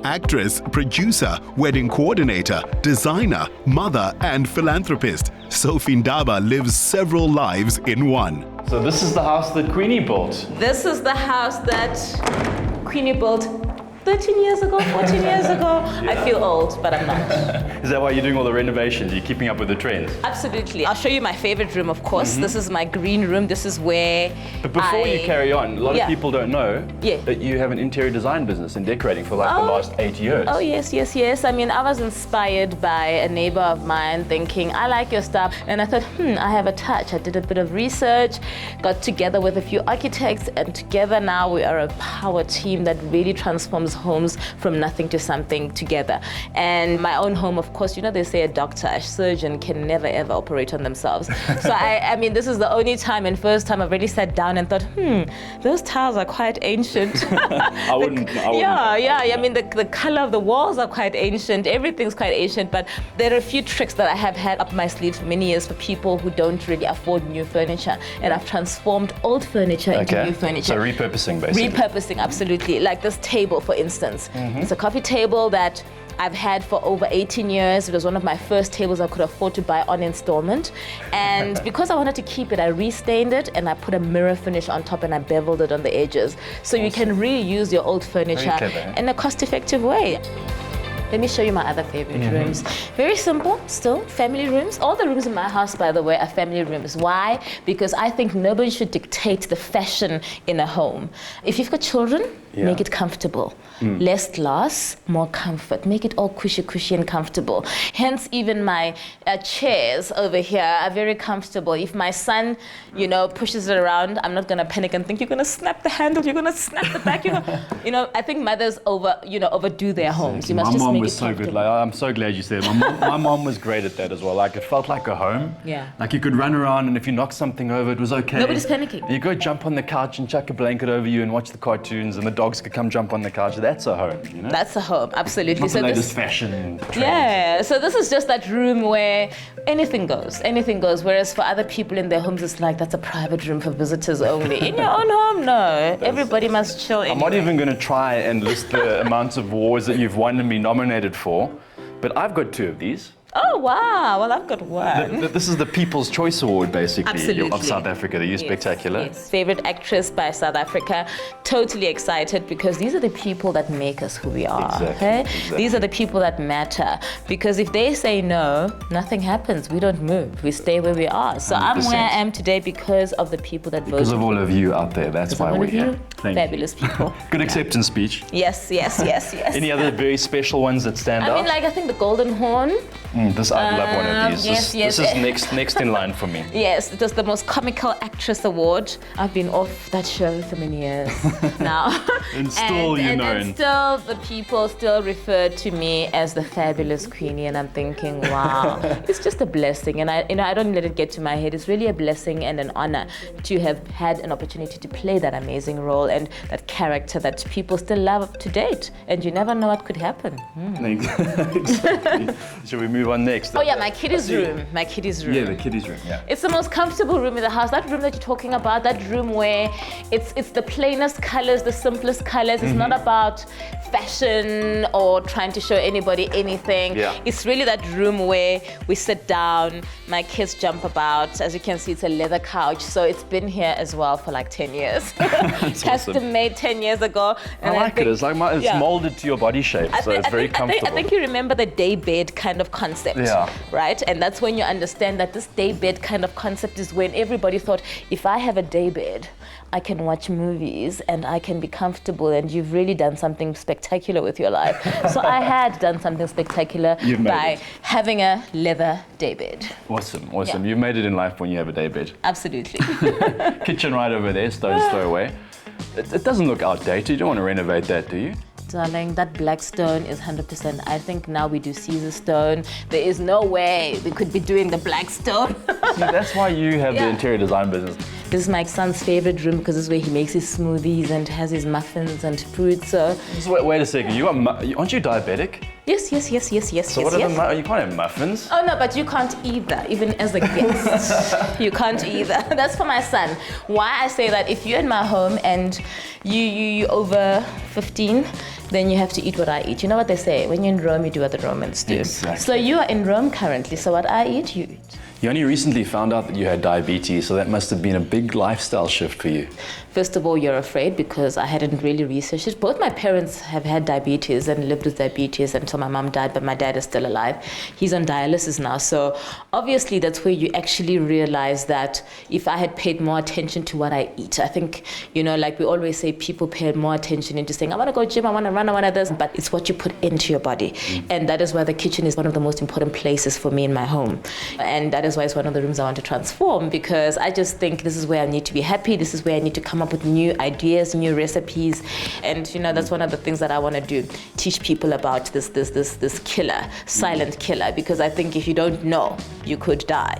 Actress, producer, wedding coordinator, designer, mother, and philanthropist, Sophie Ndaba lives several lives in one. So this is the house that Queenie built. This is the house that Queenie built 13 years ago, 14 years ago. Yeah. I feel old, but I'm not. Is that why you're doing all the renovations? You're keeping up with the trends? Absolutely. I'll show you my favorite room, of course. This is my green room. This is where But before you carry on, a lot of people don't know that you have an interior design business in decorating for like the last 8 years. Oh, yes. I mean, I was inspired by a neighbor of mine thinking, I like your stuff. And I thought, I have a touch. I did a bit of research, got together with a few architects, and together now we are a power team that really transforms homes from nothing to something together. And my own home, of course, you know, they say a doctor, a surgeon can never ever operate on themselves. So I mean, this is the only time and first time I've really sat down and thought, those tiles are quite ancient. I wouldn't. Yeah. I mean, the color of the walls are quite ancient. Everything's quite ancient, but there are a few tricks that I have had up my sleeves for many years for people who don't really afford new furniture. And I've transformed old furniture into new furniture. So repurposing, basically. Repurposing, absolutely. Like this table, for instance. It's a coffee table that I've had for over 18 years. It was one of my first tables I could afford to buy on installment. And because I wanted to keep it, I restained it and I put a mirror finish on top and I beveled it on the edges. So you can reuse your old furniture in a cost-effective way. Let me show you my other favorite rooms. Very simple, still, family rooms. All the rooms in my house, by the way, are family rooms. Why? Because I think nobody should dictate the fashion in a home. If you've got children, make it comfortable. Less glass, more comfort. Make it all cushy and comfortable. Hence, even my chairs over here are very comfortable. If my son, pushes it around, I'm not gonna panic and think you're gonna snap the handle, you're gonna snap the back. I think mothers overdo their homes. You must just make was so good. Like, I'm so glad you said it. My mom was great at that as well. Like, it felt like a home. Yeah. Like, you could run around and if you knocked something over, it was okay. Nobody's panicking. You go jump on the couch and chuck a blanket over you and watch the cartoons and the dogs could come jump on the couch. That's a home, That's a home, absolutely. Not the latest fashion trends. Yeah, so this is just that room where anything goes. Whereas for other people in their homes, it's like, that's a private room for visitors only. In your own home, no. Everybody must chill anyway. I'm not even going to try and list the amounts of awards that you've won and been nominated for, but I've got 2 of these. Oh, wow. Well, I've got one. This is the People's Choice Award, basically, Absolutely. of South Africa, the Spectacular. Yes. Favorite actress by South Africa. Totally excited because these are the people that make us who we are. Exactly. These are the people that matter. Because if they say no, nothing happens. We don't move. We stay where we are. So 100%. I'm where I am today because of the people that voted. Because of all of you out there. That's why we're here. Fabulous people. Good acceptance speech. Yes. Any other very special ones that stand out? I mean, I think the Golden Horn. I'd love one of these. Yes. This is next in line for me. Yes, it was the most comical actress award. I've been off that show for many years now. And still, and still the people still refer to me as the fabulous Queenie, and I'm thinking, wow, it's just a blessing. And I don't let it get to my head. It's really a blessing and an honor to have had an opportunity to play that amazing role and that character that people still love up to date. And you never know what could happen. Exactly. Should we move on next? Oh yeah, my kiddies room. Yeah, the kiddies room. Yeah. It's the most comfortable room in the house. That room that you're talking about, that room where it's the plainest colors, the simplest colors. It's not about fashion or trying to show anybody anything. Yeah. It's really that room where we sit down, my kids jump about. As you can see, it's a leather couch. So it's been here as well for like 10 years. Custom made 10 years ago. And I like it. It's like it's molded to your body shape, so it's very comfortable. I think you remember the day bed kind of concept, right? And that's when you understand that this day bed kind of concept is when everybody thought, if I have a day bed, I can watch movies and I can be comfortable, and you've really done something spectacular with your life. So I had done something spectacular by having a leather day bed. Awesome. Yeah. You've made it in life when you have a day bed. Absolutely. Kitchen right over there, stones throw away. It doesn't look outdated. You don't want to renovate that, do you? Darling, that black stone is 100%. I think now we do Caesar stone. There is no way we could be doing the black stone. See, that's why you have the interior design business. This is my son's favorite room because this is where he makes his smoothies and has his muffins and fruit. So wait a second. Aren't you diabetic? Yes. So what are you can't have muffins? Oh no, but you can't either, even as a guest. You can't either. That's for my son. Why I say that, if you're in my home and you over 15, then you have to eat what I eat. You know what they say, when you're in Rome, you do what the Romans do. Exactly. So you are in Rome currently, so what I eat, you eat. You only recently found out that you had diabetes, so that must have been a big lifestyle shift for you. First of all, you're afraid because I hadn't really researched it. Both my parents have had diabetes and lived with diabetes until my mom died, but my dad is still alive. He's on dialysis now. So obviously that's where you actually realize that if I had paid more attention to what I eat, I think, like we always say, people pay more attention into saying, I want to go gym, I want to run, I want to this, but it's what you put into your body. And that is why the kitchen is one of the most important places for me in my home. And that is why it's one of the rooms I want to transform, because I just think this is where I need to be happy. This is where I need to come up with new ideas, new recipes. And that's one of the things that I want to do, teach people about this killer, silent killer, because I think if you don't know, you could die.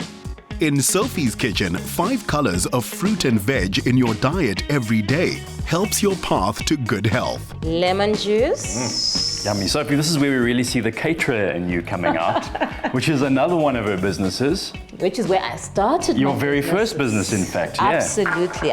In Sophie's kitchen, 5 colors of fruit and veg in your diet every day helps your path to good health. Lemon juice. Yummy. Sophie, this is where we really see the caterer in you coming out, which is another one of her businesses. Which is where I started. Your very first business, in fact. Yeah. Absolutely.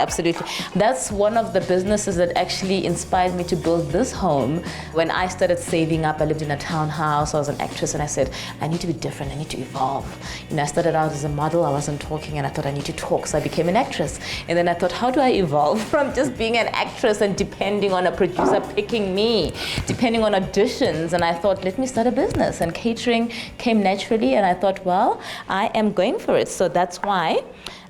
That's one of the businesses that actually inspired me to build this home. When I started saving up, I lived in a townhouse, I was an actress, and I said, I need to be different, I need to evolve. I started out as a model, I wasn't talking, and I thought I need to talk, so I became an actress. And then I thought, how do I evolve from just being an actress and depending on a producer picking me, depending on auditions? And I thought, let me start a business. And catering came naturally, and I thought, well, I am going for it. So that's why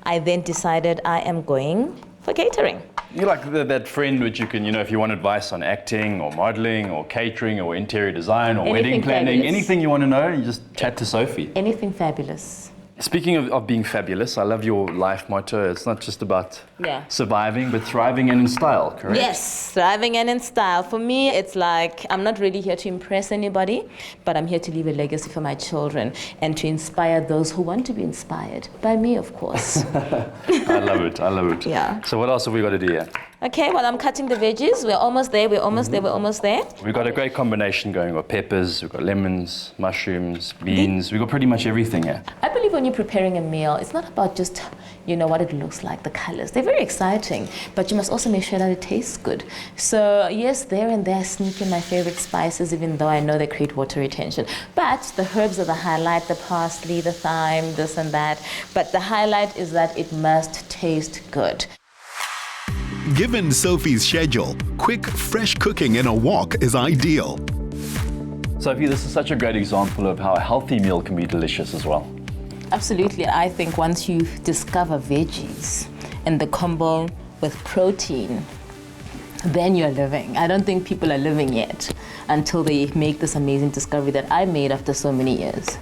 I then decided I am going for catering. You're like that friend which you can, if you want advice on acting or modeling or catering or interior design or wedding planning, anything you want to know, you just chat to Sophie. Anything fabulous. Speaking of being fabulous, I love your life motto. It's not just about surviving, but thriving and in style, correct? Yes, thriving and in style. For me, it's like I'm not really here to impress anybody, but I'm here to leave a legacy for my children and to inspire those who want to be inspired by me, of course. I love it. Yeah. So what else have we got to do here? Okay, well, I'm cutting the veggies. We're almost there. We've got a great combination going. We've got peppers, we've got lemons, mushrooms, beans. We've got pretty much everything here. I believe when you're preparing a meal, it's not about just, what it looks like, the colors. They're very exciting, but you must also make sure that it tastes good. So yes, there and there I sneak in my favorite spices, even though I know they create water retention. But the herbs are the highlight, the parsley, the thyme, this and that. But the highlight is that it must taste good. Given Sophie's schedule, quick, fresh cooking in a wok is ideal. Sophie, this is such a great example of how a healthy meal can be delicious as well. Absolutely. I think once you discover veggies and the combo with protein, then you're living. I don't think people are living yet until they make this amazing discovery that I made after so many years.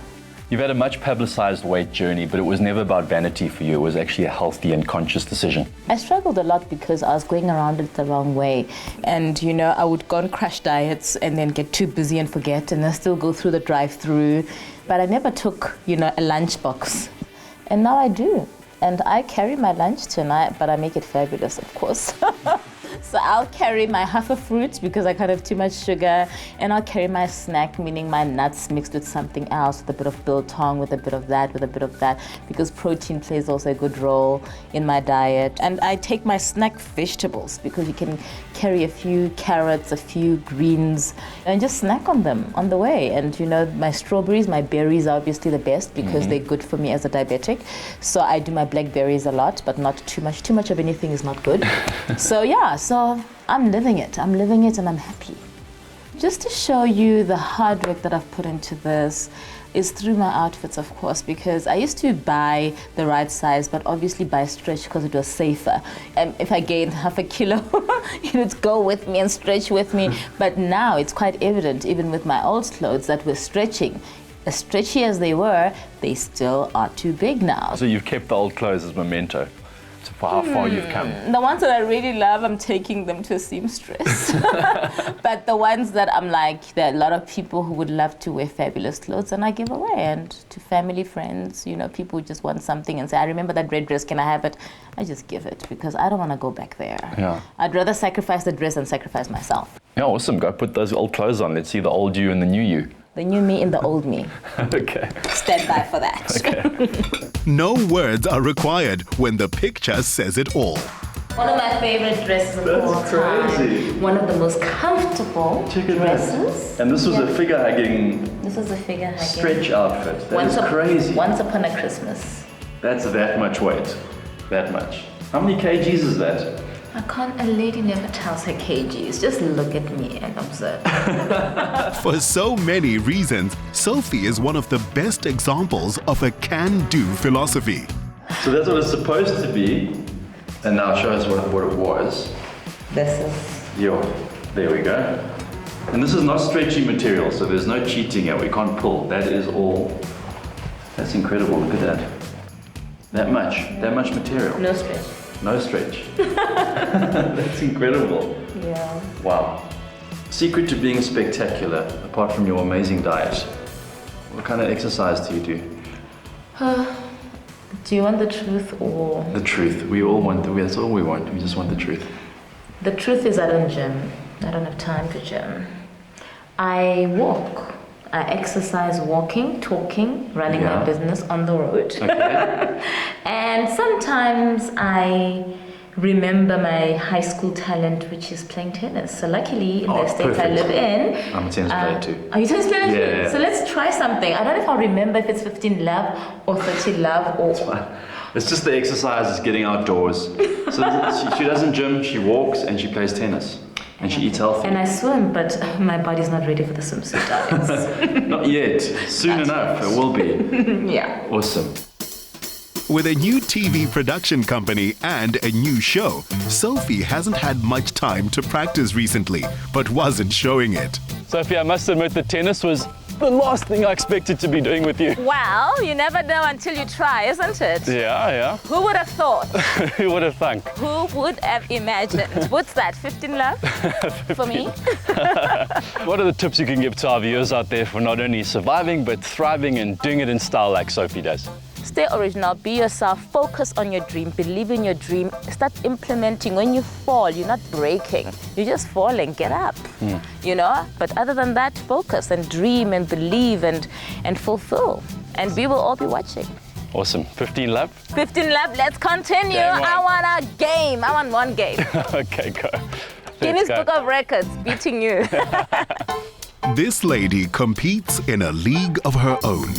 You've had a much publicized weight journey, but it was never about vanity for you. It was actually a healthy and conscious decision. I struggled a lot because I was going around it the wrong way. And, I would go on crash diets and then get too busy and forget, and then still go through the drive-through. But I never took, a lunchbox. And now I do. And I carry my lunch tonight, but I make it fabulous, of course. So I'll carry my half a fruit because I can't have too much sugar, and I'll carry my snack, meaning my nuts mixed with something else, with a bit of biltong, with a bit of that, because protein plays also a good role in my diet. And I take my snack vegetables because you can carry a few carrots, a few greens, and just snack on them on the way. And my strawberries, my berries are obviously the best because they're good for me as a diabetic. So I do my blackberries a lot, but not too much. Too much of anything is not good. So I'm living it and I'm happy. Just to show you the hard work that I've put into this is through my outfits, of course, because I used to buy the right size, but obviously buy stretch because it was safer. If I gained half a kilo, it would go with me and stretch with me. But now it's quite evident, even with my old clothes, that we're stretching. As stretchy as they were, they still are too big now. So you've kept the old clothes as memento for how far you've come. The ones that I really love, I'm taking them to a seamstress. But the ones that I'm like, there are a lot of people who would love to wear fabulous clothes, and I give away. And to family, friends, people who just want something and say, I remember that red dress, can I have it? I just give it because I don't want to go back there. Yeah. I'd rather sacrifice the dress than sacrifice myself. Yeah, awesome. Go put those old clothes on. Let's see the old you and the new you. The new me in the old me. Okay. Stand by for that. Okay. No words are required when the picture says it all. One of my favorite dresses of all time. Crazy. One of the most comfortable dresses. And this was a figure hugging This is a figure hugging. stretch outfit. That is crazy. Once upon a Christmas. That's that much weight. That much. How many kgs is that? A lady never tells her kgs. Just look at me and observe. For so many reasons, Sophie is one of the best examples of a can-do philosophy. So that's what it's supposed to be. And now show us what it was. This is... There we go. And this is not stretchy material, so there's no cheating here. We can't pull. That is all. That's incredible. Look at that. That much material. No stretch. No stretch. That's incredible. Yeah. Wow. Secret to being spectacular, apart from your amazing diet. What kind of exercise do you do? Do you want the truth or... The truth. We all want that's all we want. We just want the truth. The truth is I don't gym. I don't have time for gym. I walk. I exercise walking, talking, running my business on the road. Okay. And sometimes I remember my high school talent, which is playing tennis. So luckily, in the states I live in... I'm a tennis player too. Are you a tennis player too? Yeah. So let's try something. I don't know if I'll remember if it's 15 love or 30 love or... It's just the exercise, is getting outdoors. So she doesn't gym, she walks and she plays tennis. And she eats healthy. And I swim, but my body's not ready for the swimsuit diets. Not yet. Soon enough, it will be. Yeah. Awesome. With a new TV production company and a new show, Sophie hasn't had much time to practice recently, but wasn't showing it. Sophie, I must admit the tennis was the last thing I expected to be doing with you. Well, you never know until you try, isn't it? Yeah. Who would have thought? Who would have thunk? Who would have imagined? What's that, 15 love? 15. For me? What are the tips you can give to our viewers out there for not only surviving, but thriving and doing it in style like Sophie does? Stay original, be yourself, focus on your dream, believe in your dream, start implementing. When you fall, you're not breaking, you're just falling, get up, you know? But other than that, focus and dream and believe and fulfill. And we will all be watching. Awesome. 15 love? 15 love, let's continue. I want a game, I want one game. Okay, go. Guinness Book of Records, beating you. This lady competes in a league of her own.